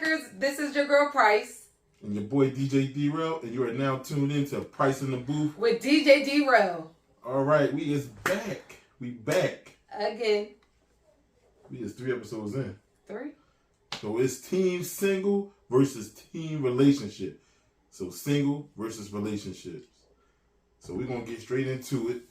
Rockers. This is your girl Pryce. And your boy DJ D-Rail. And you are now tuned in to Pryce in the Booth. With DJ D-Rail. All right, we is back. We back. Again. We is 3 episodes in. 3? So it's team single versus team relationship. So single versus relationships. So we're going to get straight into it.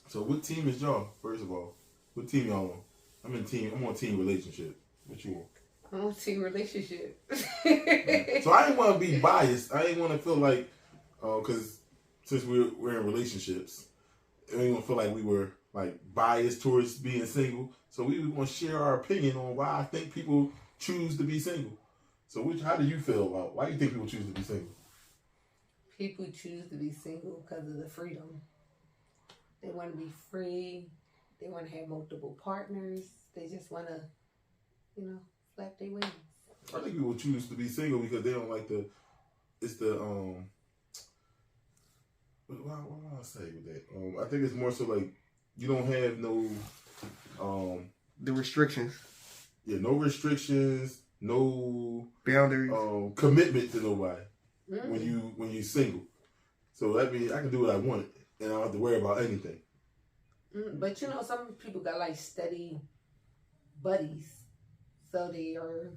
So what team is y'all, first of all? What team y'all on? I'm on team relationship. What you want? I'm on team relationship. So I didn't want to be biased. I didn't want to feel like, because since we're in relationships, I didn't want to feel like we were like biased towards being single. So we were going to share our opinion on why I think people choose to be single. So how do you feel about, why do you think people choose to be single? People choose to be single because of the freedom. They want to be free. They want to have multiple partners. They just want to, flap their wings. I think people choose to be single because they don't like what do I say with that? I think it's more so like you don't have no the restrictions. Yeah, no restrictions, no boundaries, commitment to nobody when you single. So that means I can do what I want and I don't have to worry about anything. But some people got like steady buddies, so they are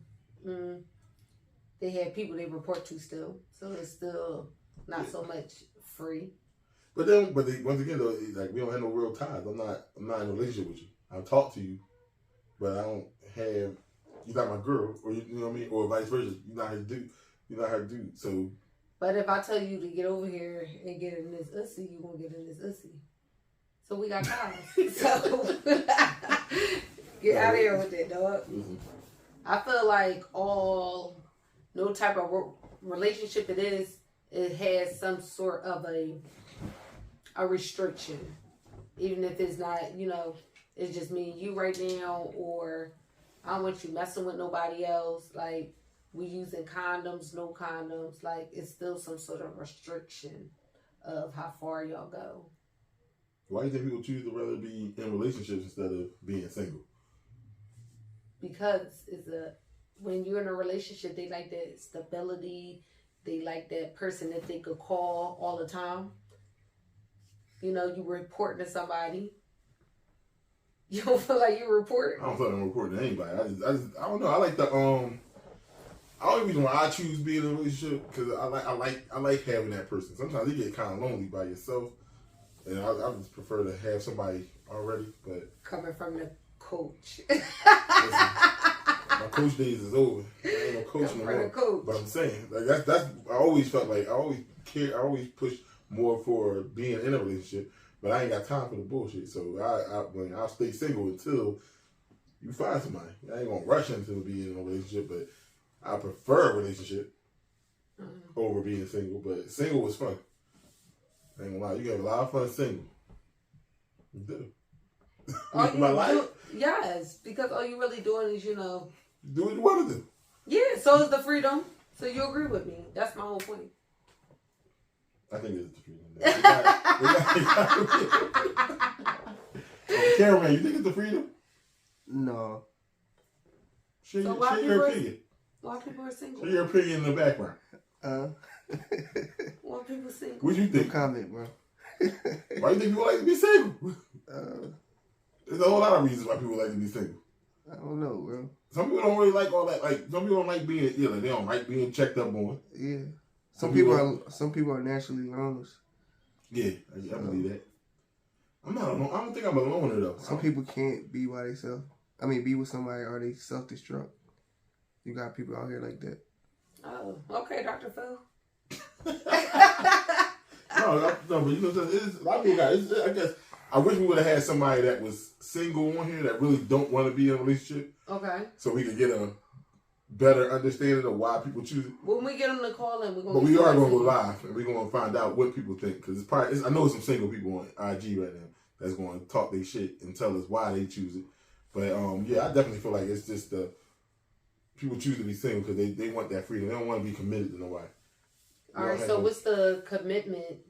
they have people they report to still, so it's still not so much free. But once again though, like we don't have no real ties. I'm not in a relationship with you. I'll talk to you, but I don't have. You're not my girl, or you know what I mean, or vice versa. You're not her dude. You're not her dude. So. But if I tell you to get over here and get in this ussy, you won't get in this ussy. So we got ties. So get out of here with that, dog. Mm-hmm. I feel like no type of relationship it has some sort of a restriction. Even if it's not, it's just me and you right now, or I don't want you messing with nobody else. Like, we using condoms, no condoms. Like, it's still some sort of restriction of how far y'all go. Why do you think people choose to rather be in relationships instead of being single? Because when you're in a relationship, they like that stability. They like that person that they could call all the time. You report to somebody. You don't feel like you report? I don't feel like I'm reporting to anybody. I don't know. I like the the only reason why I choose being in a relationship because I like having that person. Sometimes you get kind of lonely by yourself, and I just prefer to have somebody already. But coming from the coach, listen, my coach days is over. I ain't no coach no more. Coach. But I'm saying like that's I always felt like I always push more for being in a relationship, but I ain't got time for the bullshit. So I'll stay single until you find somebody. I ain't gonna rush into being in a relationship, but I prefer a relationship over being single. But single was fun. I ain't gonna lie, you have a lot of fun single. You do. My life. Yes, because all you really doing is do what you want to do. Yeah, so is the freedom. So you agree with me? That's my whole point. I think it's the freedom. Cameraman, you think it's the freedom? No. Share your opinion. Why people are single? Share your opinion in the background. Why people single? What you think? No comment, bro. Why do you think people like to be single? There's a whole lot of reasons why people like to be single. I don't know, bro. Some people don't really like all that. Like some people don't like being they don't like being checked up on. Yeah. Some people are naturally loners. Yeah, I believe that. I'm not alone. I don't think I'm a loner though. Some people can't be by themselves. I mean, be with somebody or they self-destruct. You got people out here like that. Oh, okay, Dr. Phil. No, but you know what I'm saying? A lot of people got. I guess I wish we would have had somebody that was single on here that really don't want to be in a relationship. Okay. So we could get a better understanding of why people choose it. When we get them to call in, we're going to. But we are going to go live and we're going to find out what people think because I know some single people on IG right now that's going to talk their shit and tell us why they choose it. But yeah, I definitely feel like it's just people choose to be single because they want that freedom. They don't want to be committed to nobody. All right. So what's the commitment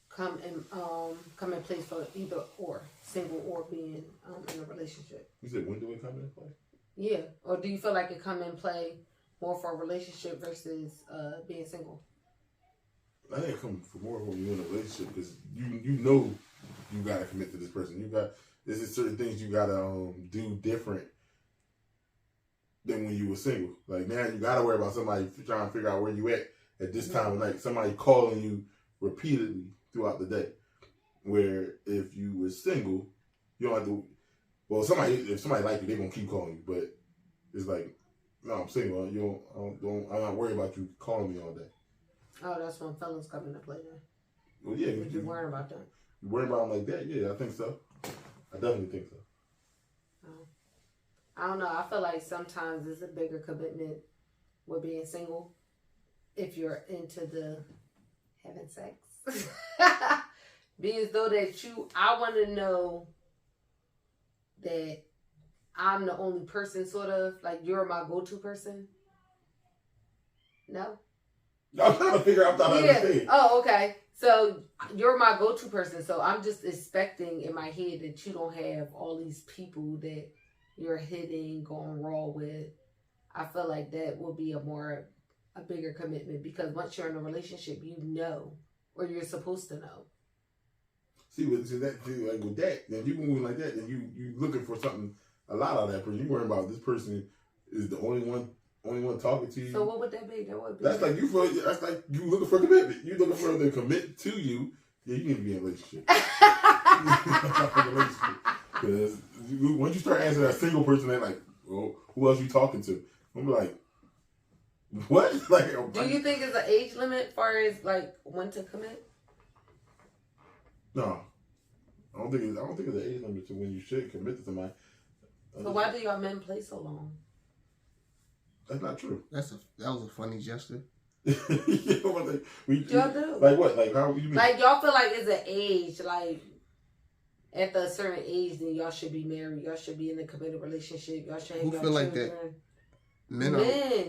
come in place for either or single or being in a relationship? You said when do it come into play? Yeah. Or do you feel like it come in play more for a relationship versus being single? I think it comes for more when you're in a relationship because you know you gotta commit to this person. There's just certain things you gotta do different than when you were single. Like now you gotta worry about somebody trying to figure out where you at this time of night. Somebody calling you repeatedly throughout the day. Where if you were single, you don't have to. Well, if somebody like you, they're gonna keep calling you. But it's like, no, I'm single. I'm not worried about you calling me all day. Oh, that's when fellas come into play then. Well, yeah. You're worried about them. You worry about them like that? Yeah, I think so. I definitely think so. I don't know. I feel like sometimes it's a bigger commitment with being single if you're into the having sex. Being as though that I want to know that I'm the only person, sort of like you're my go-to person. No. I'm trying to figure out how to understand. Oh, okay. So you're my go-to person. So I'm just expecting in my head that you don't have all these people that you're hitting, going raw with. I feel like that will be a bigger commitment because once you're in a relationship, you know, or you're supposed to know. See, like with that, then you moving like that, then you looking for something a lot out of that person. You worrying about this person is the only one talking to you. So what would that be? That's like you looking for commitment. You looking for them to commit to you. Yeah, you need to be in a relationship. Because once you start answering that single person, they're like, well, who else you talking to? I'm like, what? Like, do you think it's an age limit as far as like when to commit? No, I don't think it's an age limit to when you should commit to somebody. So why do y'all men play so long? That's not true. That was a funny gesture. Y'all do. Like what? Like how you mean? Like y'all feel like it's an age, like after a certain age, then y'all should be married. Y'all should be in a committed relationship. Y'all should have Who y'all feel children. like that? Men.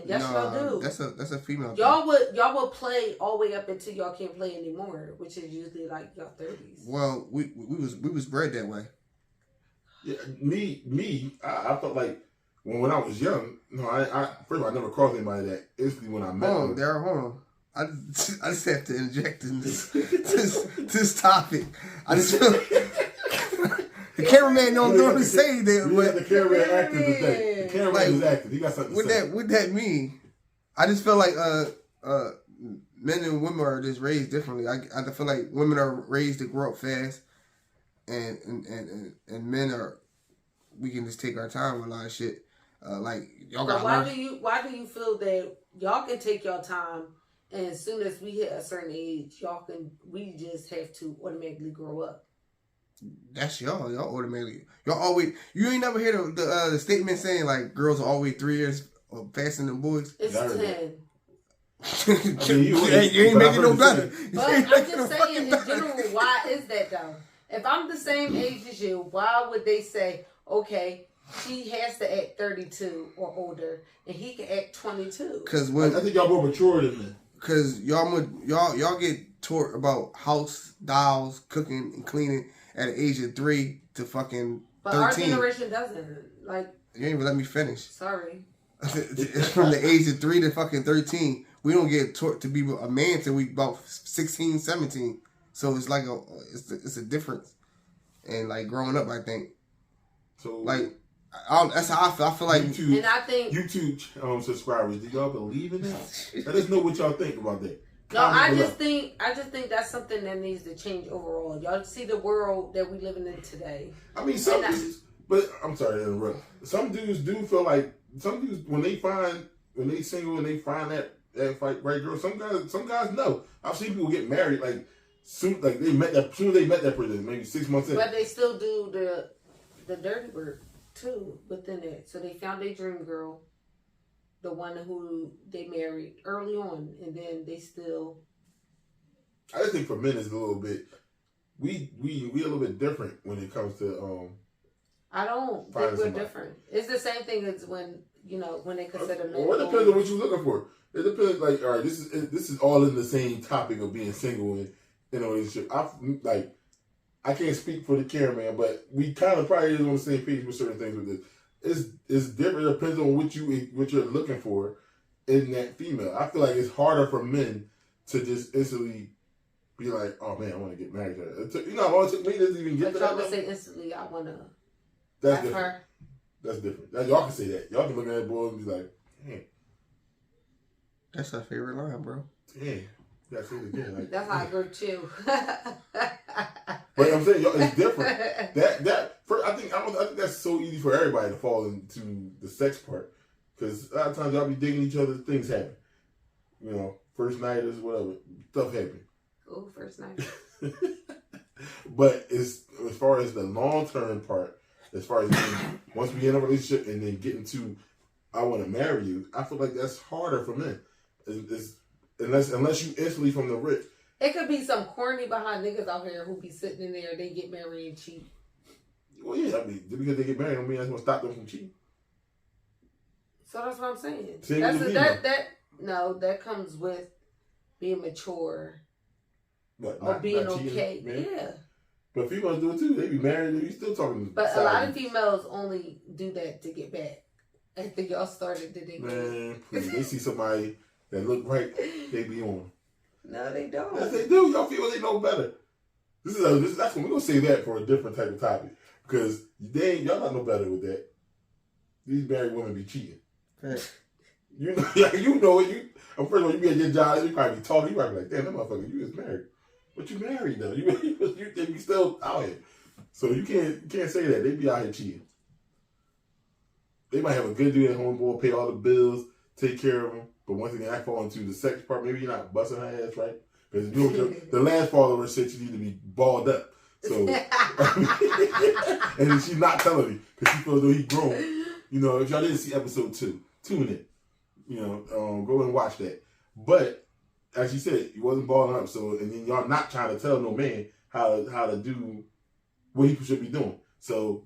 Yes, y'all do. That's a female. Y'all would play all the way up until y'all can't play anymore, which is usually like y'all 30s. Well, we was bred that way. Yeah, I felt like when I was young, I first of all I never crossed anybody that instantly when I met them. Hold on. I just have to inject in this topic. I just feel the cameraman don't know to say that. But the cameraman active today. The cameraman is active. He got something to say. What that mean? I just feel like men and women are just raised differently. I feel like women are raised to grow up fast, and men we can just take our time with a lot of shit. Like y'all got. Why do you feel that y'all can take your time, and as soon as we hit a certain age, we just have to automatically grow up? That's y'all automatically. Y'all always. You ain't never hear the statement saying like girls are always 3 years faster than boys. It's 10. You ain't making no better. But I'm just saying, in general, why is that though? If I'm the same age as you, why would they say, okay, she has to act 32 or older, and he can act 22? Because I think y'all more mature than me. Because y'all get taught about house, dolls, cooking, and cleaning at the age of 3 to fucking 13. But our generation doesn't. Like, you ain't even let me finish. Sorry. It's from the age of 3 to fucking 13. We don't get taught to be a man till we about 16, 17. So it's like it's a difference. And like growing up, I think. So like, that's how I feel. I feel like YouTube, and I think YouTube subscribers, do y'all believe in that? Let us know what y'all think about that. No, I just think that's something that needs to change overall. Y'all see the world that we living in today. I mean, some dudes, but I'm sorry to interrupt. Some dudes do feel like when they single and they find that right girl. Some guys know. I've seen people get married soon as they met that person, maybe 6 months in. But they still do the dirty work too within it. So they found their dream girl, the one who they married early on, and then they still. I just think for men it's a little bit. We a little bit different when it comes to. I don't think we're different. It's the same thing as when they consider men. Well, it depends on what you're looking for. It depends. Like, all right, this is all in the same topic of being single and in a relationship. I can't speak for the cameraman, but we kind of probably is on the same page with certain things with this. it's different. It depends on what you're looking for in that female. I feel like it's harder for men to just instantly be like, oh man, I want to get married to her. You know how long it took me to even get to that. Y'all can say instantly, I want to. That's different. Her. That's different. Y'all can say that. Y'all can look at that boy and be like, damn. That's her favorite line, bro. Damn. You gotta say it again. Like, that's how I go too. But I'm saying, y'all, it's different. I think that's so easy for everybody to fall into the sex part. Because a lot of times y'all be digging each other, things happen. You know, first nighters, whatever. Stuff happen. Oh, first night. But as far as the long-term part, as far as once we get in a relationship and then getting to, I want to marry you, I feel like that's harder for men. Unless you instantly from the rip. It could be some corny behind niggas out here who be sitting in there, they get married and cheat. Well, yeah, I mean, because they get married, I mean, that's going to stop them from cheating. So that's what I'm saying. That comes with being mature. Or being okay. Man. Yeah. But females do it too. They be married and you still talking. But a lot of females only do that to get back. I think y'all started to Man, please. They see somebody that look right, they be on. No, they don't. Yes, they do. Y'all feel they know better. That's when we're gonna say that for a different type of topic. Because y'all not no better with that. These married women be cheating. Hey. You know it. First of all, you be at your job, you probably be talking, you probably be like, damn, that motherfucker, you was married. But you married though. They be still out here. So you can't say that. They be out here cheating. They might have a good dude at home, boy, pay all the bills, take care of them. But once again, I fall into the sex part. Maybe you're not busting her ass, right? Because the last follower said she need to be balled up. So, and she's not telling me because she feels though he grown. You know, if y'all didn't see episode 2, tune in. You know, go and watch that. But as you said, he wasn't balling up. So, and then y'all not trying to tell no man how to do what he should be doing. So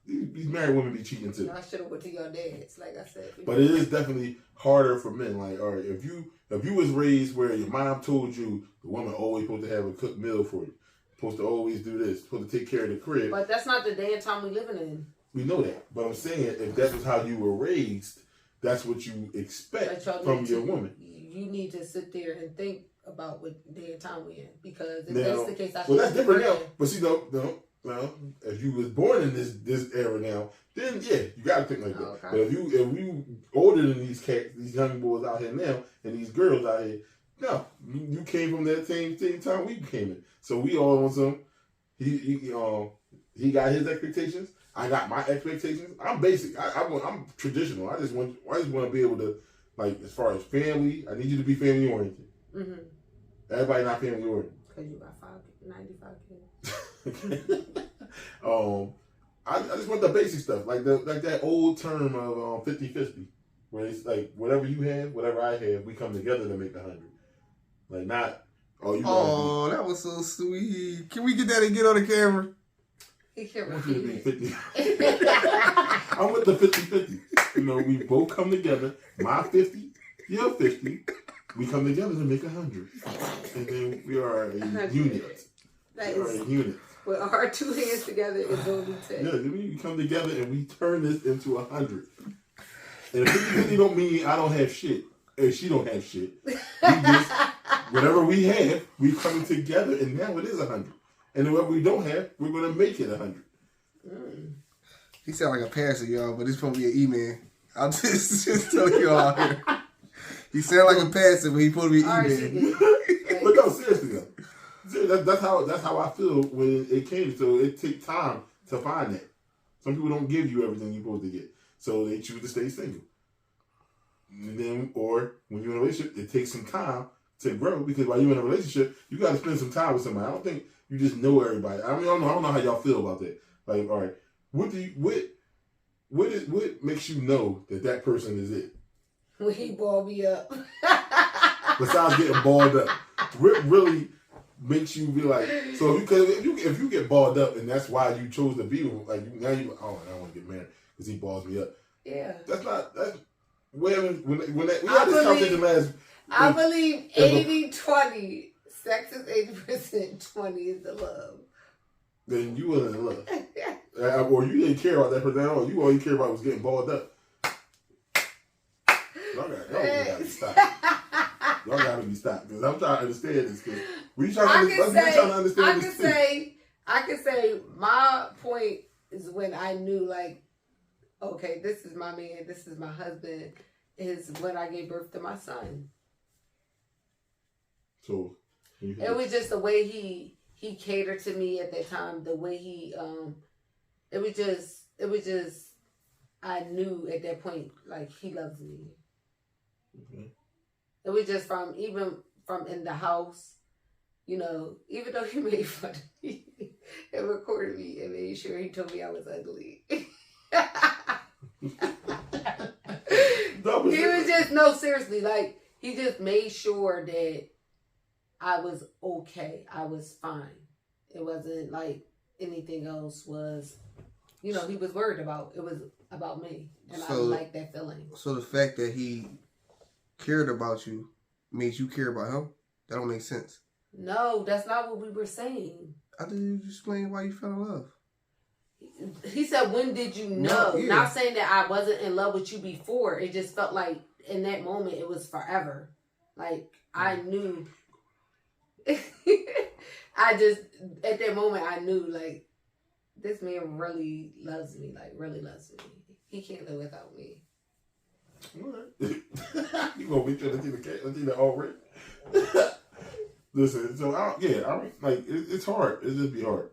these married women be cheating too. I should have went to your dads, like I said. But it is definitely harder for men. Like, all right, if you was raised where your mom told you the woman always supposed to have a cooked meal for you, supposed to always do this, supposed to take care of the crib. But that's not the day and time we living in. We know that. But I'm saying if that was how you were raised, that's what you expect from your woman. You need to sit there and think about what day and time we're in. Because if now, that's the case, well, that's different now. But see, no, if you was born in this era now, then yeah, you gotta think like that. Okay. But if you older than these cats, these young boys out here now, and these girls out here, no, you came from that same time we came in. So we all on some. He got his expectations. I got my expectations. I'm basic. I'm traditional. I just want to be able to, like, as far as family, I need you to be family oriented. Mm-hmm. Everybody not family oriented. Because you got 95 kids. I just want the basic stuff, like that old term of 50-50, where it's like whatever you have, whatever I have, we come together to make 100. Like not. Oh, that was so sweet. Can we get that and get on the camera? He can't I want you to be 50. I'm with the 50-50. You know, we both come together. My 50, your 50. We come together to make 100. And then we are a unit. We are a unit. With our two hands together is only 10. Yeah, then we come together and we turn this into 100. And 50-50 don't mean I don't have shit. And she don't have shit. We just, whatever we have, we coming together and now it is 100. And whatever we don't have, we're going to make it 100. He sound like a pastor, y'all, but it's supposed to be an E-man. I'm just telling y'all out here. He sound like a pastor, but he's supposed to be an E-man. But no, seriously though. That's how I feel when it came. So it takes time to find that. Some people don't give you everything you're supposed to get. So they choose to stay single. And then, or when you're in a relationship, it takes some time to grow because while you're in a relationship, you got to spend some time with somebody. I don't think you just know everybody. I mean, I don't know how y'all feel about that. Like, all right, what makes you know that person is it? When he balled me up. Besides getting balled up, what really makes you be like? So if you get balled up and that's why you chose to be with, like now I don't want to get married because he balls me up. Yeah, that's when we had this conversation last. I believe 80-20. Sex is 80%, 20 is the love. then you wasn't in love. Or you didn't care about that person at all. You all you care about was getting balled up. Y'all gotta be stopped. Y'all gotta be stopped. Because I'm trying to understand this. Because we trying to understand this. I can say my point is when I knew, like, okay, this is my man, this is my husband, is when I gave birth to my son. So it was just the way he catered to me at that time. The way he it was just I knew at that point, like, he loves me. Okay. It was just from in the house, you know, even though he made fun of me and recorded me and made sure he told me I was ugly. He was just, no, seriously, like, he just made sure that I was okay. I was fine. It wasn't like anything else was, you know, he was worried about. It was about me. And I like that feeling. So the fact that he cared about you made you care about him? That don't make sense. No, that's not what we were saying. I didn't explain why you fell in love. He said, when did you know? No, yeah. Not saying that I wasn't in love with you before. It just felt like in that moment it was forever. Like, I knew. I just, at that moment, I knew, like, this man really loves me. Like, really loves me. He can't live without me. What? You gonna be trying to see the already? Listen, so like, it's hard. It just be hard.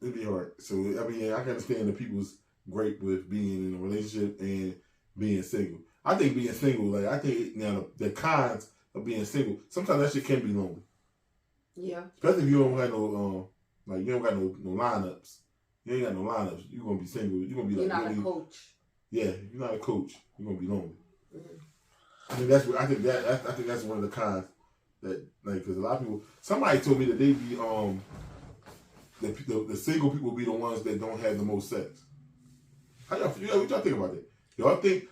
It'd be hard. So, I mean, I can understand that people's great with being in a relationship and being single. I think being single, like, I think now the cons of being single, sometimes that shit can be lonely. Yeah. Especially if you don't have no, like, you don't got no lineups. You ain't got no lineups. You're going to be single. You're going to be like, you're not a coach. Yeah, if you're not a coach, you're going to be lonely. Mm-hmm. I mean, I think that's one of the cons that, like, because a lot of people, somebody told me that they be, the single people be the ones that don't have the most sex. What y'all think about that? Do y'all think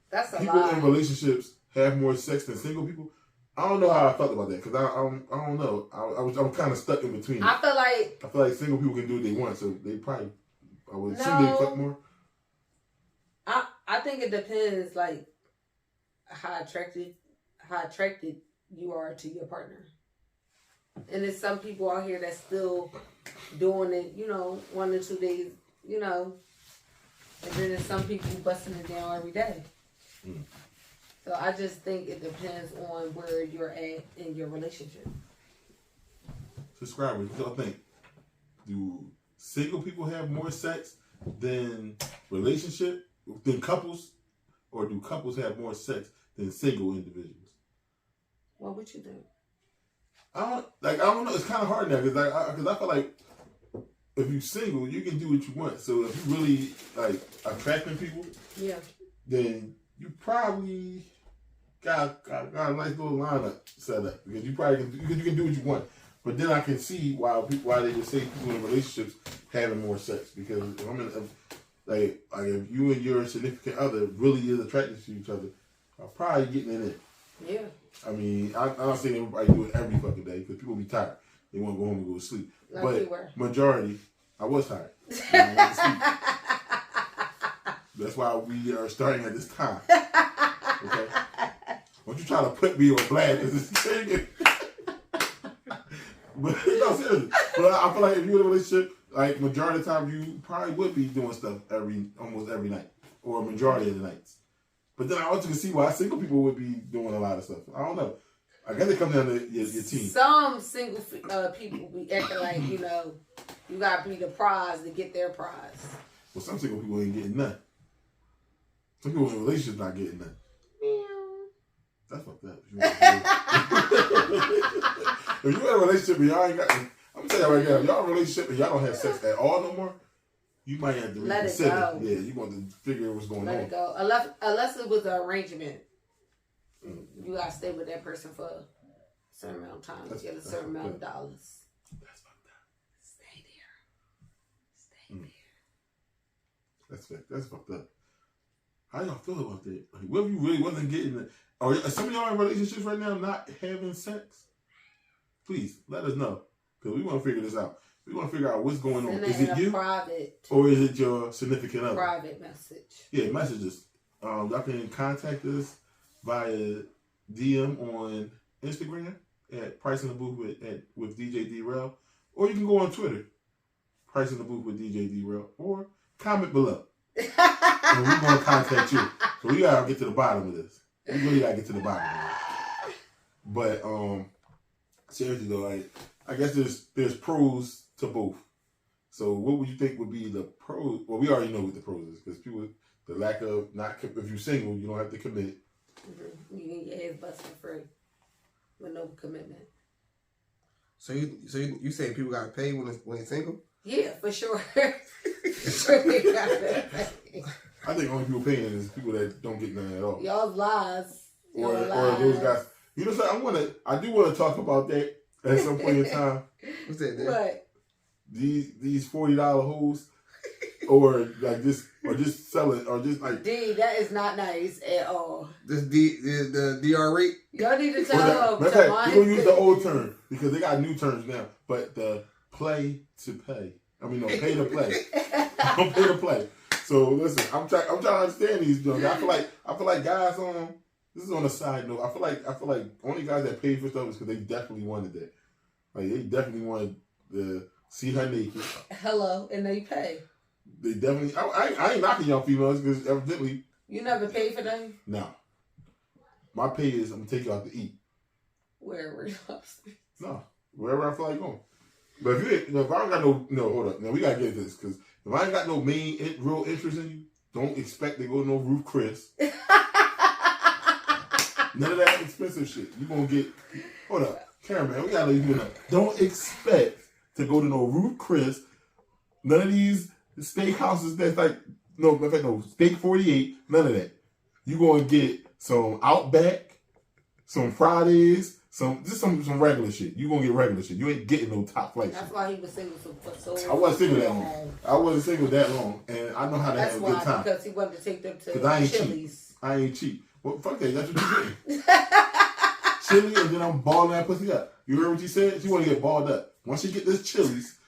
that's a people lie. in relationships have more sex than single people? I don't know how I felt about that because I don't know. I'm kind of stuck in between. I feel like single people can do what they want, so they probably, I would assume they fuck more. I think it depends, like, how attracted you are to your partner. And there's some people out here that's still doing it, you know, 1 or 2 days, you know. And then there's some people busting it down every day. Mm. So I just think it depends on where you're at in your relationship. Subscribers, what y'all think? Do single people have more sex than couples? Or do couples have more sex than single individuals? What would you think? I don't know. It's kind of hard now because I feel like if you're single, you can do what you want. So if you really like attracting people, yeah, then you probably got a nice little lineup set up because you can do what you want. But then I can see why they would say people in relationships having more sex because if you and your significant other really is attracted to each other, are probably getting it in. Yeah. I mean, I'm not saying everybody do it every fucking day because people be tired. They want to go home and go to sleep. Like but majority, I was tired. I went to sleep. That's why we are starting at this time. Okay? Don't you try to put me on blast because it's changing. But no, seriously. But I feel like if you're in a relationship, like majority of the time, you probably would be doing stuff almost every night or majority of the nights. But then I also can see why single people would be doing a lot of stuff. I don't know. I guess it comes down to your team. Some single people be acting like, you know, you got to be the prize to get their prize. Well, some single people ain't getting none. Some people in relationships not getting none. That's fucked up. If you're in a relationship and y'all ain't got... I'm going to tell y'all right now, if y'all in a relationship and y'all don't have sex at all no more, you might have to reconsider. Let it go. Yeah, you want to figure what's going on. Let it go. Unless it was an arrangement. You got to stay with that person for a certain amount of time. Get a certain amount of dollars. That's fucked up. Stay there. That's fucked up. How y'all feel about that? Like, what if you really wasn't getting... Are some of y'all in relationships right now not having sex? Please, let us know. because we want to figure this out. We want to figure out what's going on. Send Is it it in a you? private, Or is it your significant other? private message. Yeah, messages. Y'all can contact us via DM on Instagram at Pryce in the Booth with DJ D-Rail. Or you can go on Twitter, Pryce in the Booth with DJ D-Rail. Or comment below. And we're going to contact you. So we got to get to the bottom of this. We really got to get to the bottom of this. But, seriously though, like, I guess there's pros to both. So what would you think would be the pros? Well, we already know what the pros is because people, the lack of if you're single, you don't have to commit. Mm-hmm. You can get your ass busted for free with no commitment. So you saying people gotta pay when they're single? Yeah, for sure. They gotta pay. I think only people paying it is people that don't get none at all. Y'all's lies. Or those guys. You know what? I do want to talk about that at some point in time. What's that? Dude? What? These $40 hoes, or just sell it, or just like D, that is not nice at all. This the DR rate. Y'all need to tell them. We're gonna use the old term because they got new terms now. But the play to pay. I mean, no, pay to play. Don't pay to play. So listen, I'm trying to understand these jokes. I feel like guys this is on a side note. I feel like only guys that paid for stuff is because they definitely wanted that. Like they definitely wanted to see her naked. Hello, and they pay. They definitely. I ain't knocking y'all females because evidently. You never paid for them? No. My pay is I'm gonna take you out to eat. Wherever. No, wherever I feel like going. But if I don't got no, hold up. Now we gotta get this because if I ain't got no real interest in you, don't expect to go to no Roof Chris. None of that expensive shit. You gonna get. Hold up, Karen, man. We gotta let you know. Don't expect to go to no Roof Chris. None of these steakhouses that's like no Steak 48. None of that. You gonna get some Outback, some Fridays, some regular shit. You gonna get regular shit. You ain't getting no top flight shit. That's why he was single for so long. I wasn't single that long. I wasn't single that long, and I know how to have a good time. Because he wanted to take them to I ain't Chili's. cheap. I ain't cheap. Well, fuck that. That's what you getting. Chili, and then I'm balling that pussy up. You heard what you said? She want to get balled up. Once she get this Chili's.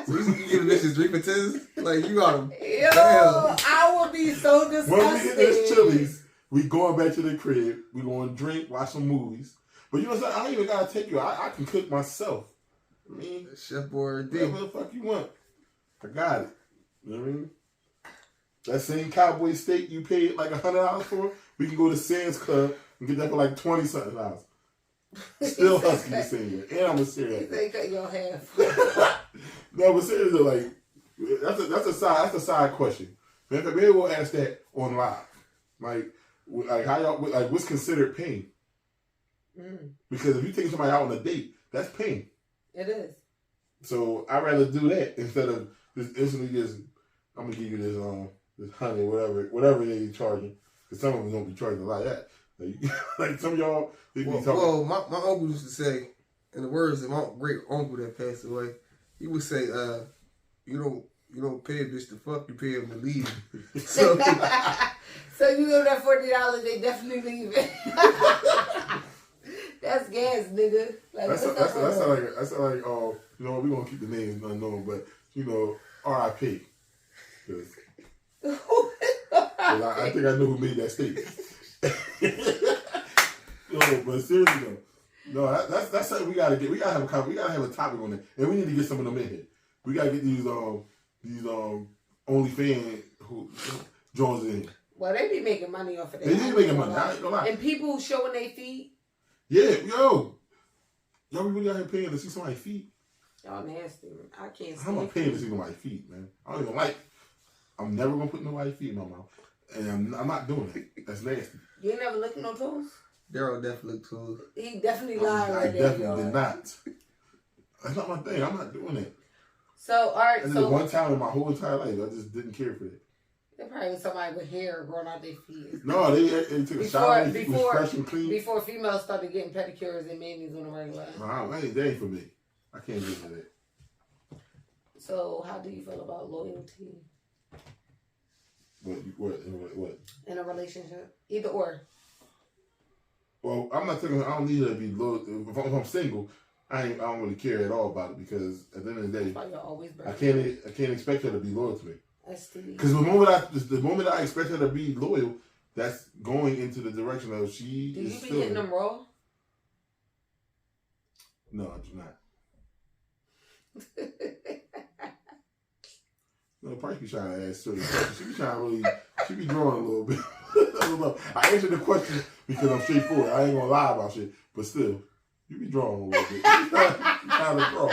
So you give bitches 3 for 10s? Like you got them. Yo, damn. I will be so disgusted. When we get this Chili's, we going back to the crib. We going to drink, watch some movies. But you know what I'm saying? I don't even gotta take you. I can cook myself. I mean, Chef Boyardee. Whatever the fuck you want, I got it. You know what I mean? That same cowboy steak you paid like $100 for, we can go to Sam's Club and get that for like $20-something. Still husky the same way. And I'm a serious. They cut your half. No, but seriously, like that's a side question. Maybe we'll ask that on live. Like how y'all like what's considered pain? Because if you take somebody out on a date, that's pain. It is. So I'd rather do that instead of just instantly just I'm gonna give you this honey, whatever they charging. Because some of them don't be charging a lot of that. Like some of y'all, they be talking. Well, my uncle used to say, in the words of my great uncle that passed away, he would say, "You don't pay a bitch to fuck, you pay him to leave." So, so you give that $40, they definitely leave it. That's gas, nigga. Like, that's like you know we're gonna keep the names unknown, but you know R.I.P. I think I know who made that statement. No, but seriously though, no, that's something we gotta get. We gotta have a topic on it, and we need to get some of them in here. We gotta get these OnlyFans who joins in. Well, they be making money off of that. They be making money. I ain't gonna lie. And people showing their feet. Yeah, y'all really out here paying to see somebody's feet? Y'all nasty. I can't. How am I paying to see somebody's feet, man? I don't even like. I'm never gonna put nobody's feet in my mouth, and I'm not doing it. That's nasty. You ain't never looked at no toes? Daryl definitely looked toes. He definitely lied right there. I definitely did not. That's not my thing. I'm not doing it. So, all right. I did it one time in my whole entire life. I just didn't care for it. There probably was somebody with hair growing out their feet. No, they took a shower. It was fresh and clean. Before females started getting pedicures and manis on the regular. No, that ain't for me. I can't do that. So, how do you feel about loyalty? What? In a relationship? Either or. Well, I'm not talking. I don't need her to be loyal. If I'm single, I don't really care at all about it because at the end of the day, That's why you're always I can't expect her to be loyal to me. STD. Because the moment I expect her to be loyal, that's going into the direction of she. Do you be hitting them raw? No, I do not. No, Pryce be trying to ask certain questions. She be trying to really, she be drawing a little bit. I don't know. I answered the question because I'm straightforward. I ain't gonna lie about shit, but still, you be drawing a little bit. You trying to draw.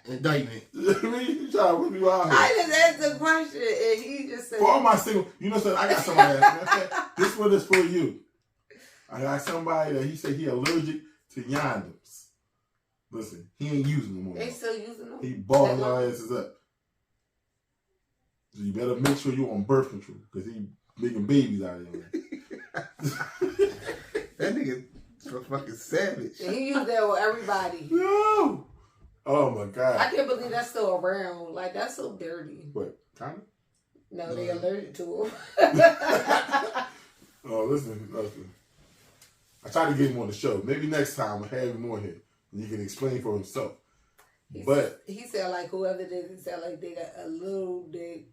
Indictment. I mean, you trying to put me out here. I just asked the question and he just said. For all my single, you know something? I got somebody that said, this one is for you. I got somebody that he said he allergic to yondems. Listen, he ain't using them more. They still using them? He balling your asses up. So you better make sure you're on birth control because he making babies out of you. That nigga so fucking savage. And he used that with everybody. No. Oh my God. I can't believe that's still around. Like, that's so dirty. What? Condom? No, they allergic to them. Oh, listen. I tried to get him on the show. Maybe next time I'll have him on here and he can explain for himself. He said like whoever did it said like they got a little dick.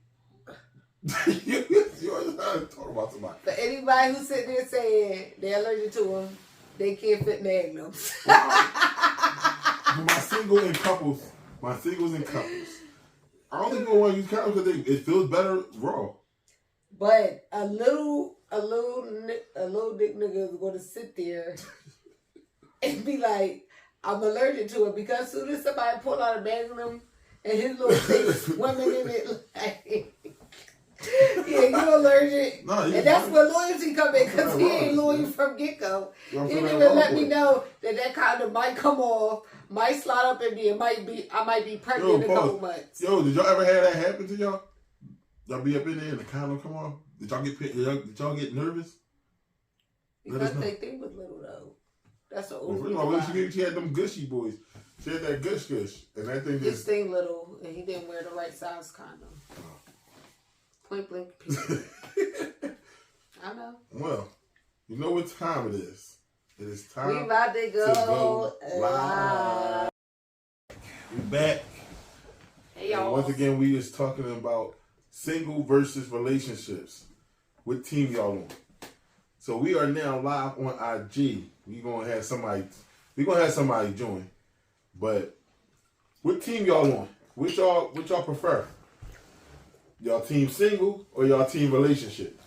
you always gotta talk about somebody. For anybody who's sitting there saying they're allergic to them, they can't fit magnums. My singles and couples, I don't think I want to use condoms because it feels better raw. But a little dick nigga is gonna sit there and be like, I'm allergic to it because as soon as somebody pull out a magnum and his little face swimming in it, like, yeah, you allergic. No, and that's where loyalty come in because he ain't loyal from get-go. He didn't even let me know that condom might come off, might slide up in me, I might be pregnant in a couple months. Yo, did y'all ever have that happen to y'all? Y'all be up in there and the condom come off? Did y'all get nervous? Because they think was little though. That's the only reason. She had them gushy boys. She had that gush, and that thing just thing little, and he didn't wear the right size condom. Point blank. I know. Well, you know what time it is. It is time. We about to go live. We back. Hey y'all. And once again, we is talking about single versus relationships. What team y'all on? So we are now live on IG. We're gonna have somebody join. But what team y'all on? Which y'all prefer? Y'all team single or y'all team relationship?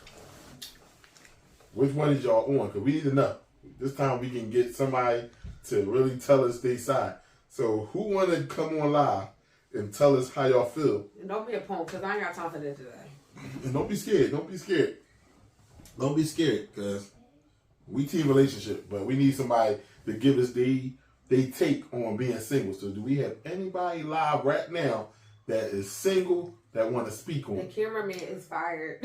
Which one is y'all on? Because we need to know. This time we can get somebody to really tell us their side. So who want to come on live and tell us how y'all feel? And don't be a punk because I ain't got time for that today. And don't be scared. Don't be scared because we team relationship, but we need somebody to give us they take on being single. So do we have anybody live right now that is single that want to speak on? The cameraman is fired.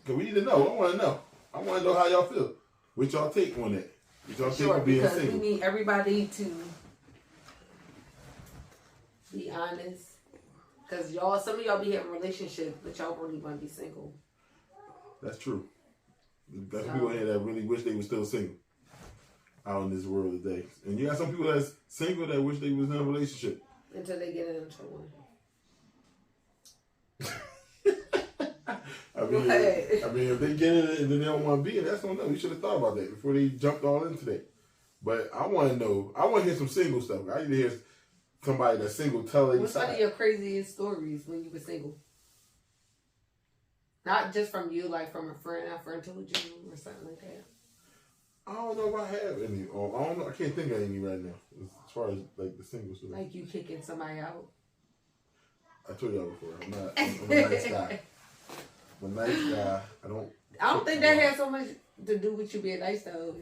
Cause we need to know. I want to know. I want to know how y'all feel. What y'all take on that? What y'all take on being single? We need everybody to be honest. Cause some of y'all be having relationships, but y'all really want to be single. That's true. There's people here that really wish they were still single out in this world today. And you got some people that's single that wish they was in a relationship. Until they get into one. I mean, if they get in it and then they don't want to be in it, that's on them. We should have thought about that before they jumped all into that. But I want to know. I want to hear some single stuff. I need to hear somebody that's single tell their What's one of your craziest stories when you were single? Not just from you, like from a friend told you or something like that. I don't know if I have any. I don't know. I can't think of any right now as far as like the single story. Like you kicking somebody out. I told y'all before. I'm a nice guy. I'm a nice guy. I don't think that has so much to do with you being nice though.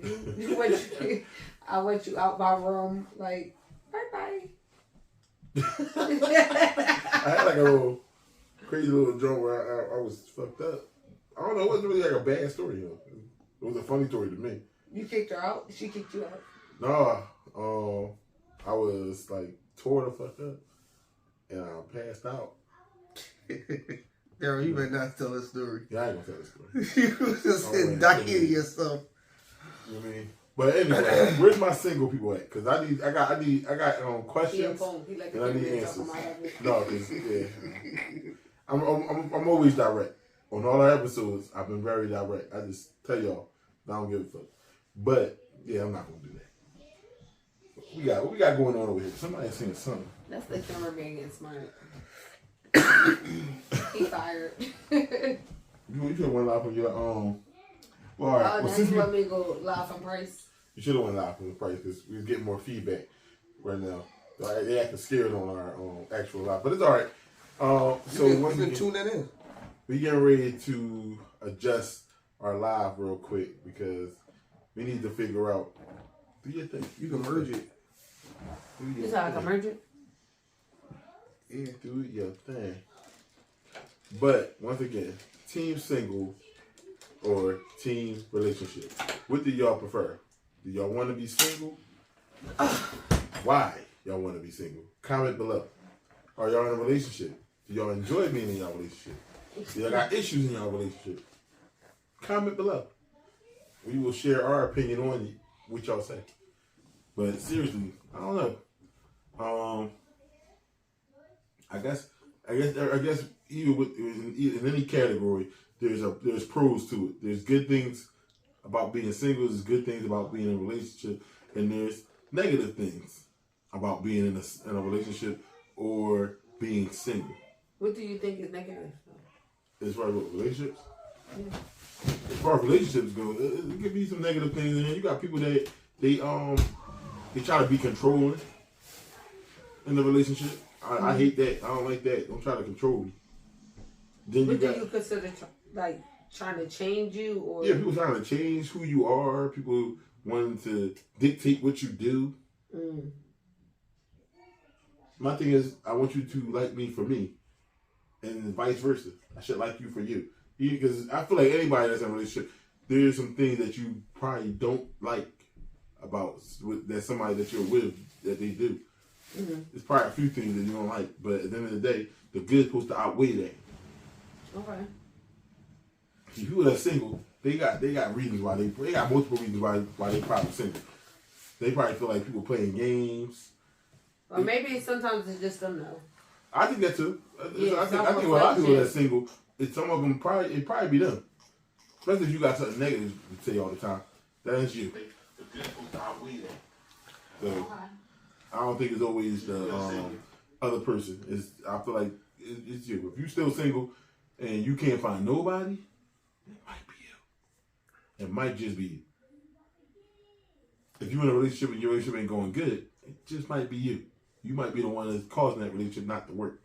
I want you out my room like bye. I had like a little crazy little joke where I was fucked up. I don't know. It wasn't really like a bad story though. It was a funny story to me. You kicked her out? She kicked you out? No, I was like tore the fuck up and I passed out. Daryl, you better not tell this story. Yeah, I ain't gonna tell this story. You was just indicting yourself. You know what I mean? But anyway, where's my single people at? Because I got questions He like and I need answers. answers. No, cause yeah, I'm always direct on all our episodes. I've been very direct. I just tell y'all I don't give a fuck. But yeah, I'm not gonna do that. What we got going on over here? Somebody's saying something. That's the cameraman getting smart. He fired. You should have went live on your own. Well, all right. Now you want me to go live from Pryce? You should have went live from the Pryce because we're getting more feedback right now. They acting scared on our actual live, but it's all right. So you can tune that in. We getting ready to adjust our live real quick because we need to figure out. Do you think you can merge it? You how I can merge it? Yeah, do your thing. But once again, team single or team relationship. What do y'all prefer? Do y'all want to be single? Why y'all want to be single? Comment below. Are y'all in a relationship? Do y'all enjoy being in y'all relationship? Do y'all got issues in y'all relationship? Comment below. We will share our opinion on what y'all say. But seriously, I don't know. I guess even in any category, there's pros to it. There's good things about being single. There's good things about being in a relationship, and there's negative things about being in a relationship or being single. What do you think is negative? As far as what, relationships? Yeah. As far as relationships go, there could be some negative things in there. You got people that they try to be controlling in the relationship. I hate that. I don't like that. Don't try to control me. Then what do you consider trying to change you, or people trying to change who you are. People wanting to dictate what you do. My thing is, I want you to like me for me, and vice versa. I should like you for you. Because I feel like anybody that's in a relationship, there's some things that you probably don't like about that somebody that you're with that they do. There's probably a few things that you don't like, but at the end of the day, the good is supposed to outweigh that. Okay. See, people that are single, they got reasons why they got multiple reasons why they probably single. They probably feel like people playing games. Or maybe sometimes it's just them though. I think that too. Yeah, I think a lot of people that are single, some of them probably be them. Especially if you got something negative to say all the time. That is you. The good is supposed to outweigh that. So. Okay. I don't think it's always the other person. I feel like it's you. If you're still single and you can't find nobody, it might be you. It might just be you. If you're in a relationship and your relationship ain't going good, it just might be you. You might be the one that's causing that relationship not to work.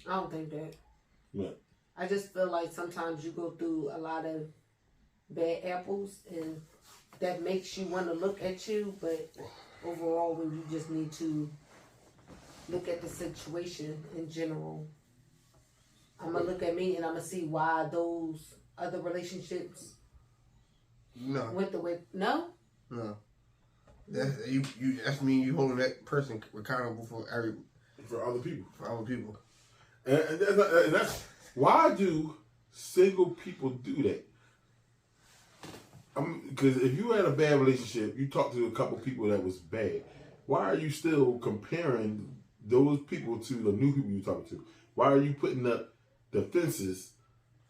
I don't think that. What? I just feel like sometimes you go through a lot of bad apples and that makes you want to look at you, but overall, when you just need to look at the situation in general, I'm going to look at me and I'm going to see why those other relationships went the way. No? No. That's mean you holding that person accountable for other people. For other people. And that's why do single people do that? Because if you had a bad relationship, you talked to a couple people that was bad. Why are you still comparing those people to the new people you talking to? Why are you putting up defenses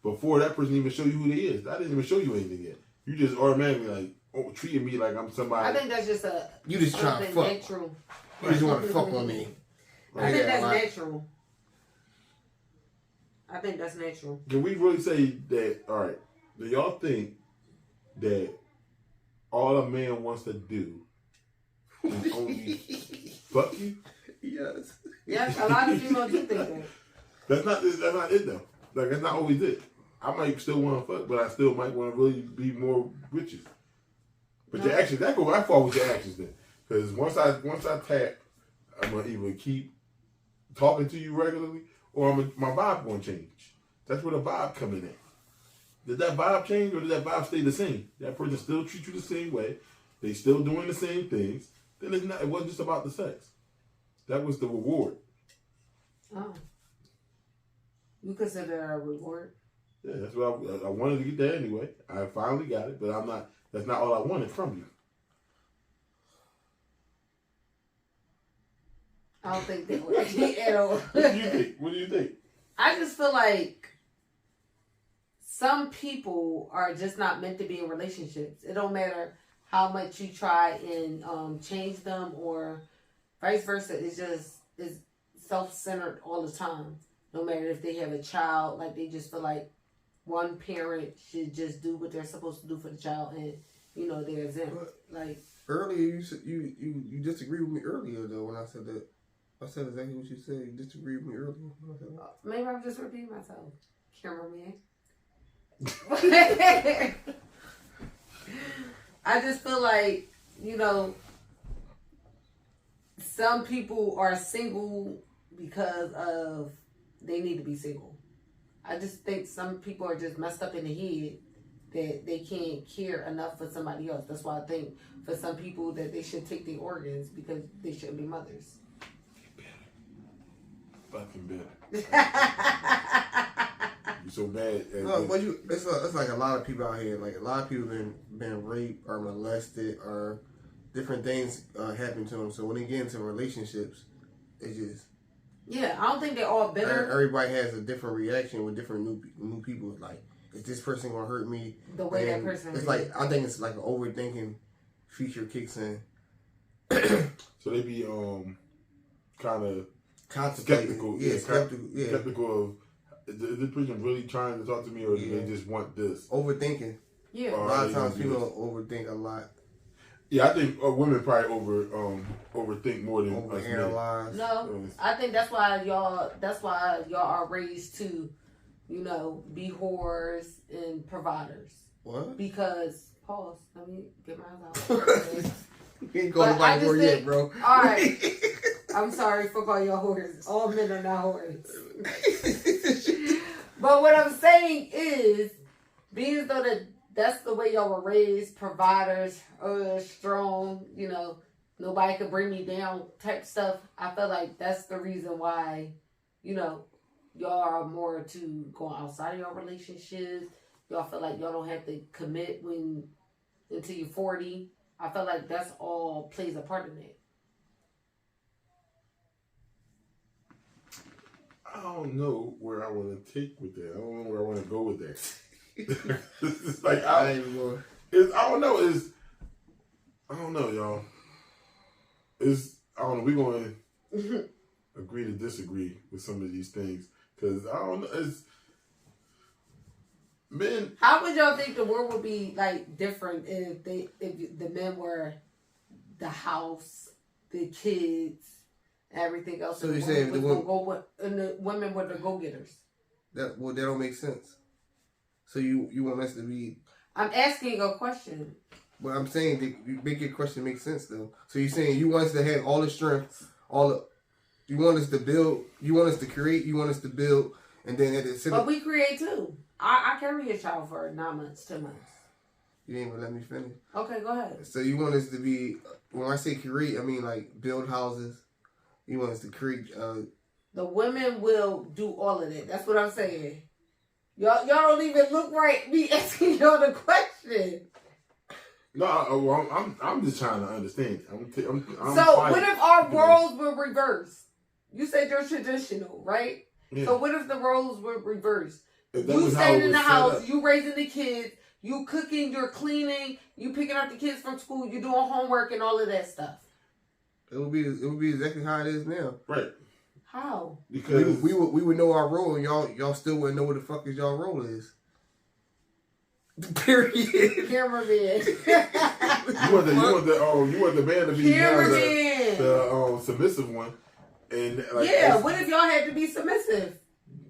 before that person even show you who they is? I didn't even show you anything yet. You just automatically treating me like I'm somebody. I think that's just you just trying to fuck. Natural. You just want to fuck on me. I think that's natural. I think that's natural. Can we really say that? All right. Do y'all think that all a man wants to do is only fuck you? Yes. Yes, a lot of females do think that. That's not it though. Like that's not always it. I might still want to fuck, but I still might want to really be more with you. But your actions, I fall with your actions then. Because once I tap, I'm gonna either keep talking to you regularly or my vibe gonna change. That's where the vibe coming in. Did that vibe change or did that vibe stay the same? That person still treat you the same way. They still doing the same things. Then it wasn't just about the sex. That was the reward. Oh. You consider it a reward? Yeah, that's what I wanted to get that anyway. I finally got it, but I'm not That's not all I wanted from you. I don't think that way at all. What do you think? What do you think? I just feel like some people are just not meant to be in relationships. It don't matter how much you try and change them or vice versa. It's self-centered all the time. No matter if they have a child, like they just feel like one parent should just do what they're supposed to do for the child, and they're exempt. Like earlier, you disagreed with me earlier though when I said that. I said exactly what you said. You disagreed with me earlier. When I said that. Maybe I'm just repeating myself, cameraman. I just feel like some people are single because of they need to be single. I just think some people are just messed up in the head that they can't care enough for somebody else. That's why I think for some people that they should take their organs because they shouldn't be mothers. Fucking better. You so mad. No, but it's like a lot of people out here. Like a lot of people been raped or molested or different things happen to them. So when they get into relationships, it just I don't think they're all bitter. Everybody has a different reaction with different new people. Like, is this person gonna hurt me? The way that person. It's like I think it's like an overthinking feature kicks in. So they be kind of skeptical. Skeptical of, is this person really trying to talk to me or do they just want this? Overthinking. Yeah. A lot of times people overthink a lot. Yeah, I think women probably overthink more than overanalyze. No, I think that's why y'all are raised to, be whores and providers. What? Because pause. Let me get my out. You ain't going to nobody whore yet, bro. All right. I'm sorry for calling y'all whores. All men are not whores. But what I'm saying is, being as though that's the way y'all were raised, providers, strong, nobody could bring me down type stuff. I feel like that's the reason why, y'all are more to going outside of your relationships. Y'all feel like y'all don't have to commit until you're 40. I feel like that's all plays a part in it. I don't know where I want to take with that. I don't know where I want to go with that. It's like I don't know, y'all. I don't know. We're going to agree to disagree with some of these things because I don't know. It's men. How would y'all think the world would be like different if the men were the house, the kids, everything else? So you're saying the women were the go-getters? That don't make sense. So you want us to be? I'm asking a question. Well, I'm saying that you make your question make sense though. So you're saying you want us to have all the strength, you want us to build, you want us to create, you want us to build, and then at the center. But we create too. I carry a child for 9 months, 10 months. You didn't even let me finish. Okay, go ahead. So you want us to be? When I say create, I mean like build houses. You want us to create. The women will do all of that. That's what I'm saying. Y'all don't even look right. Me asking y'all the question. No, well, I'm just trying to understand. I'm so what if our roles were reversed? You said you're traditional, right? Yeah. So what if the roles were reversed? You staying in the house, you raising the kids, you cooking, you're cleaning, you picking up the kids from school, you doing homework and all of that stuff. It would be exactly how it is now. Right. How? Because we would know our role, and y'all still wouldn't know what the fuck is y'all role is. Period. Cameraman. you want the man to be the submissive one, and what if y'all had to be submissive?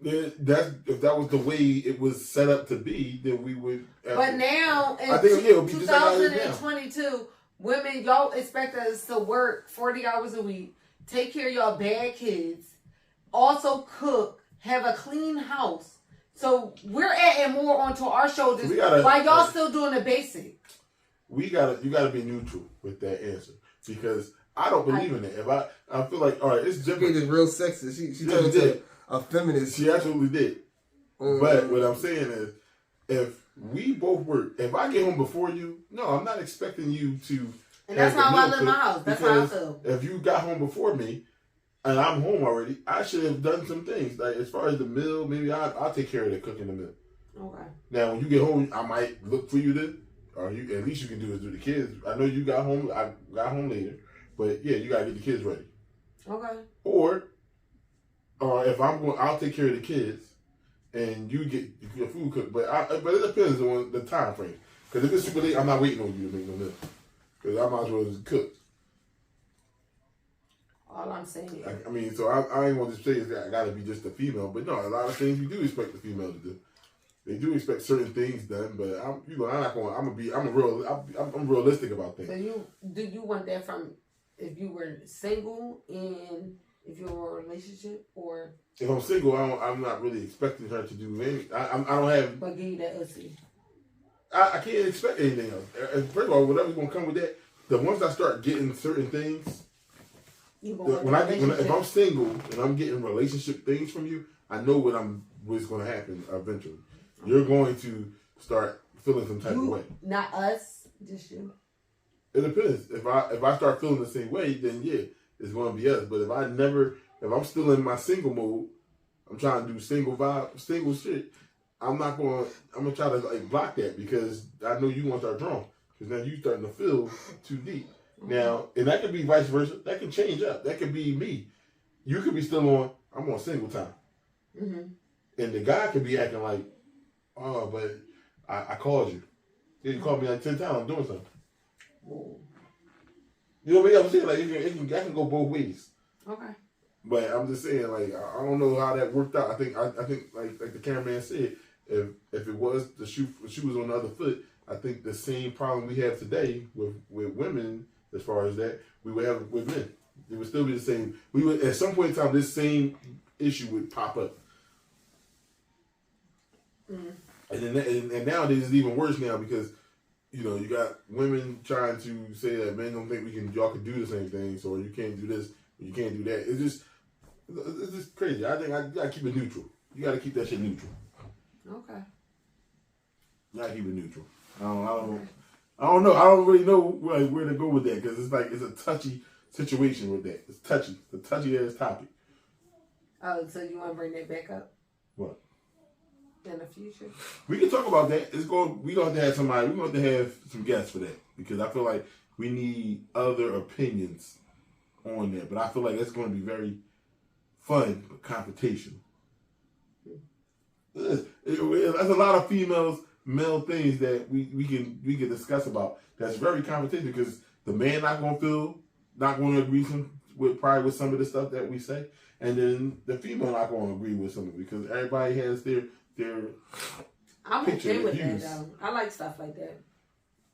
If that was the way it was set up to be, then we would. But now in 2022, women, y'all expect us to work 40 hours a week, take care of y'all bad kids, also cook, have a clean house. So we're adding more onto our shoulders while y'all still doing the basic. You gotta be neutral with that answer because I don't believe in it. If I feel like, all right, it's different. It's real sexist. She turned into a feminist. She absolutely did. But what I'm saying is, if we both work. If I get home before you, no, I'm not expecting you to. And that's how I live in my house. That's how I feel. If you got home before me and I'm home already, I should have done some things. Like as far as the meal, maybe I'll take care of the cooking the meal. Okay. Now when you get home, I might look for you to, or you at least you can do is do the kids. I know you got home. I got home later, but yeah, you gotta get the kids ready. Okay. Or if I'm going, I'll take care of the kids, and you get your food cooked. But it depends on the time frame. Because if it's super late, I'm not waiting on you to make no meal. Because I might as well just cook. All I'm saying is... I mean, so I ain't going to say I got to be just a female. But no, a lot of things we do expect the female to do. They do expect certain things done, but I'm not going. I'm realistic about things. So do you want that from if you were single and if you were in a relationship, or if I'm single, I'm not really expecting her to do anything. I don't have. But give you that ussy. I can't expect anything else. First of all, whatever's gonna come with that, once I start getting certain things, if I'm single and I'm getting relationship things from you, I know what's gonna happen eventually. You're going to start feeling some type of way. Not us, just you. It depends. If I start feeling the same way, then yeah, it's gonna be us. But if I'm still in my single mode, I'm trying to do single vibe, single shit. I'm gonna try to block that because I know you want to start drawing. Because now you starting to feel too deep. Now, and that could be vice versa. That can change up. That could be me. You could be still I'm on single time. Mm-hmm. And the guy could be acting like, oh, but I called you. Yeah, you called me like 10 times. I'm doing something. Whoa. You know what I mean? I'm saying that can go both ways. Okay. But I'm just saying, I don't know how that worked out. I think like the cameraman said, if it was the shoe was on the other foot, I think the same problem we have today with women, as far as that, we would have with men. It would still be the same. We would at some point in time, this same issue would pop up. Mm. And nowadays it's even worse now because you got women trying to say that men don't think y'all can do the same things, or you can't do this, or you can't do that. It's just crazy. I think you gotta keep it neutral. You gotta keep that shit neutral. Okay. You gotta keep it neutral. I don't know. I don't really know where to go with that because it's a touchy situation with that. It's touchy. It's a touchy ass topic. Oh, so you want to bring that back up? What? In the future? We can talk about that. We don't have to have somebody. We want to have some guests for that because I feel like we need other opinions on that. But I feel like that's going to be very fun but confrontational. There's a lot of male things that we can discuss about. That's very confrontational because the man not going to agree with some of the stuff that we say, and then the female not going to agree with some of it because everybody has their I'm picture okay with views. that though. I like stuff like that.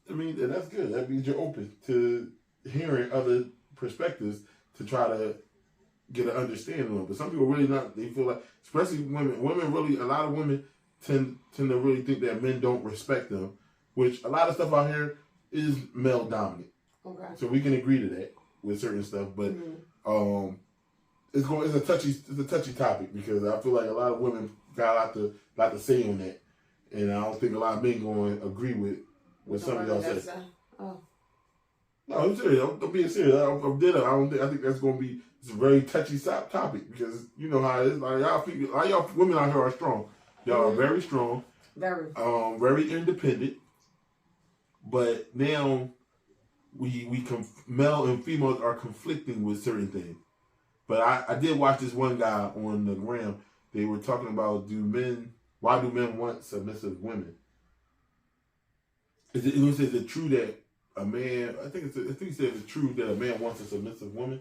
I mean, that's good. That means you're open to hearing other perspectives to try to get an understanding of it. But some people really not. They feel like, especially women. Women really, a lot of women tend to really think that men don't respect them, which a lot of stuff out here is male dominant. Okay. So we can agree to that with certain stuff, but it's a touchy topic because I feel like a lot of women got a lot to say on that, and I don't think a lot of men going to agree with some of y'all say. Oh. No, I'm serious. I'm being serious. I think that's going to be a very touchy topic because you know how it is. Like y'all women out here are strong. Y'all are very strong. Very independent. But now male and females are conflicting with certain things. But I did watch this one guy on the gram. They were talking about why do men want submissive women? Is it true that a man? I think he said it's true that a man wants a submissive woman,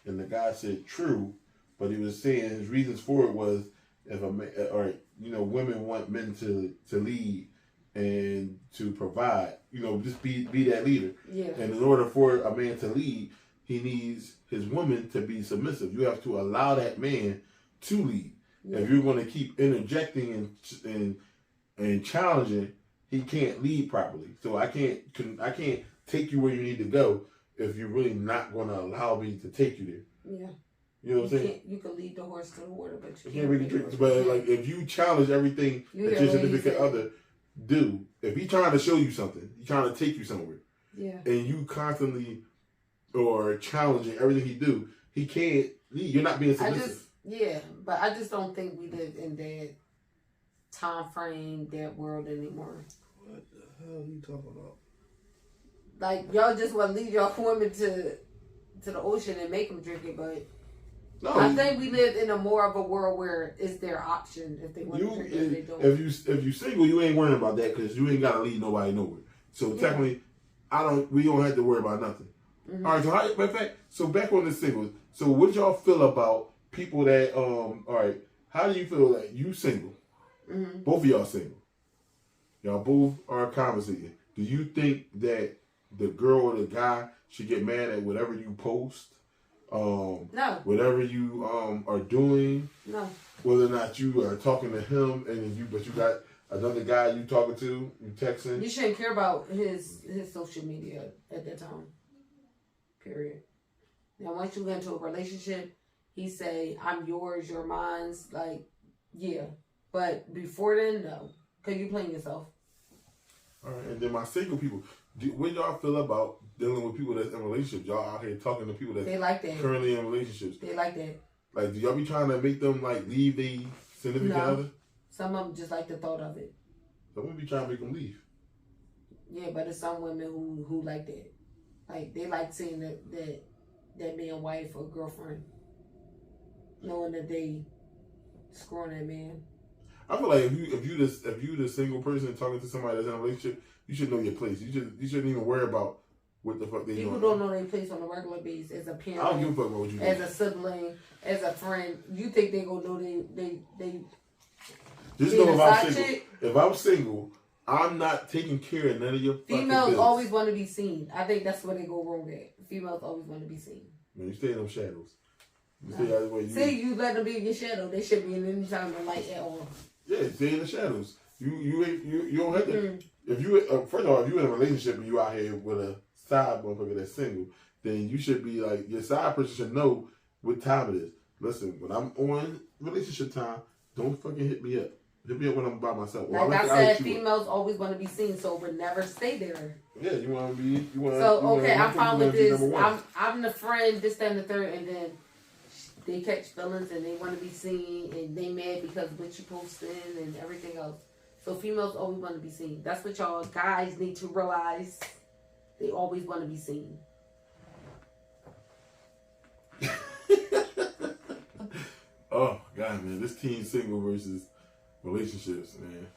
and the guy said true, but he was saying his reasons for it was if a man women want men to lead and to provide, just be that leader. Yeah. And in order for a man to lead, he needs his woman to be submissive. You have to allow that man to lead. Yeah. If you're going to keep interjecting and challenging, he can't lead properly. So I can't take you where you need to go if you're really not going to allow me to take you there. Yeah. You know what I'm saying? You can lead the horse to the water, but you can't really drink. But if you challenge everything that your significant other do, if he trying to show you something, he trying to take you somewhere, Yeah. and you constantly or challenging everything he do, he can't. You're not being submissive. But I just don't think we live in that time frame, that world anymore. What the hell are you talking about? Like, y'all just want to leave y'all women to the ocean and make them drink it, but No, I think we live in a more of a world where it's their option if they want to drink it or they don't. If you single, you ain't worrying about that because you ain't got to lead nobody nowhere. So technically, we don't have to worry about nothing. Mm-hmm. All right. So matter of fact, so back on the singles. So what y'all feel about people that all right? How do you feel that you single? Mm-hmm. Both of y'all single. Y'all both are conversating. Do you think that the girl or the guy should get mad at whatever you post? No. Whatever you are doing. No. Whether or not you are talking to him but you got another guy you talking to, you texting. You shouldn't care about his social media at that time. Period. Now, once you get into a relationship, he say, "I'm yours, you're mine's." Like, yeah. But before then, no. Because you playing yourself. All right. And then my single people, what y'all feel about dealing with people that's in relationships? Y'all out here talking to people that's they like that. currently in relationships. They like that. Like, do y'all be trying to make them, like, leave the significant other? Some of them just like the thought of it. Some women be trying to make them leave. Yeah, but there's some women who like that. Like, they like seeing that man wife or girlfriend, knowing that they screwing that man. I feel like if you the single person talking to somebody that's in a relationship, you should know your place. You shouldn't even worry about what the fuck they doing. People don't know their place on a regular basis. As a parent, I don't give a fuck about what you do. As a sibling, as a friend, you think they gonna know they Just know if I'm single. If I'm single, I'm not taking care of none of your fucking females bills. always want to be seen. I think that's where they go wrong at. Females always want to be seen. Man, you stay in them shadows. You No. stay out of the way. You let them be in your shadow. They should be in any time of light at all. Yeah, stay in the shadows. You don't have to. If you first of all, if you in a relationship and you out here with a side motherfucker that's single, then you should be like, your side person should know what time it is. Listen, when I'm on relationship time, don't fucking hit me up. Hit me up when I'm by myself. Like I said, females always want to be seen, so we'll never stay there. Yeah, you want to be. I'm fine with this. I'm the friend, this, that, and the third, and then they catch feelings and they want to be seen and they mad because of what you posting and everything else. So females always want to be seen. That's what y'all guys need to realize. They always want to be seen. Oh God, man, this teen single versus relationships, man.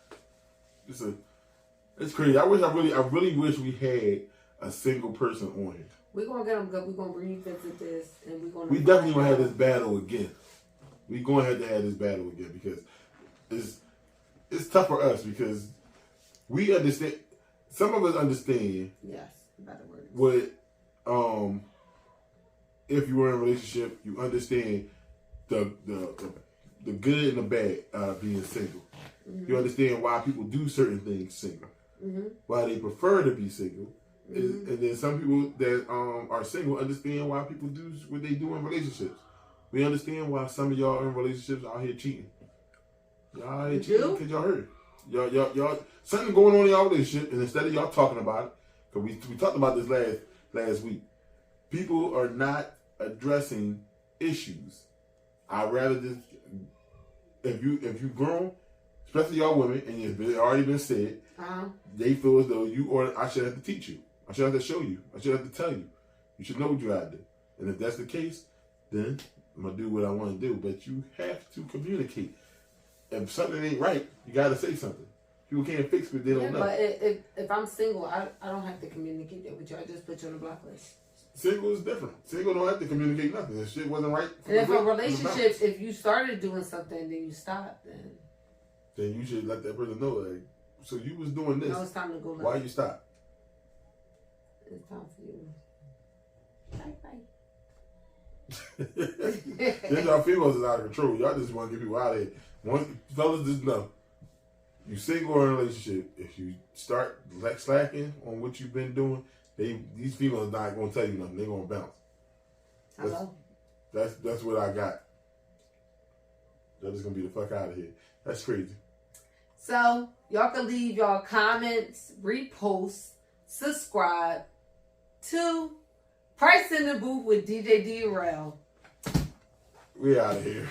It's crazy. I really wish we had a single person on here. We're gonna get them good. We're gonna revisit this, and we're gonna. We definitely gonna have this battle again. We're gonna have to have this battle again because it's tough for us because we understand. Some of us understand. Yes, better words. What if you were in a relationship, you understand the good and the bad out of being single. Mm-hmm. You understand why people do certain things single. Mm-hmm. Why they prefer to be single. Mm-hmm. And then some people that are single understand why people do what they do in relationships. We understand why some of y'all in relationships out here cheating. Y'all out here cheating because y'all hurt. Y'all something going on in y'all relationship, and instead of y'all talking about it, because we talked about this last week, people are not addressing issues. I'd rather just if you grown, especially y'all women, and it's already been said, they feel as though you or I should have to teach you. I should have to show you. I should have to tell you. You should know what you have to do. And if that's the case, then I'm going to do what I want to do. But you have to communicate. If something ain't right, you got to say something. People can't fix it, they don't know. But if I'm single, I don't have to communicate that with you. I just put you on the block list. Single is different. Single don't have to communicate nothing. If shit wasn't right. And if a relationship, if you started doing something and then you stopped, then you should let that person know, like, so you was doing this. Now it's time to go. Why you stop? It's time for you. Bye. Then y'all females is out of control. Y'all just want to get people out of here. Fellas, just know. You single or in a relationship, if you start slacking on what you've been doing, these females not going to tell you nothing. They're going to bounce. Hello. That's what I got. They're just going to be the fuck out of here. That's crazy. So y'all can leave y'all comments, repost, subscribe to Pryce in the Booth with DJ D-Rail. We out of here.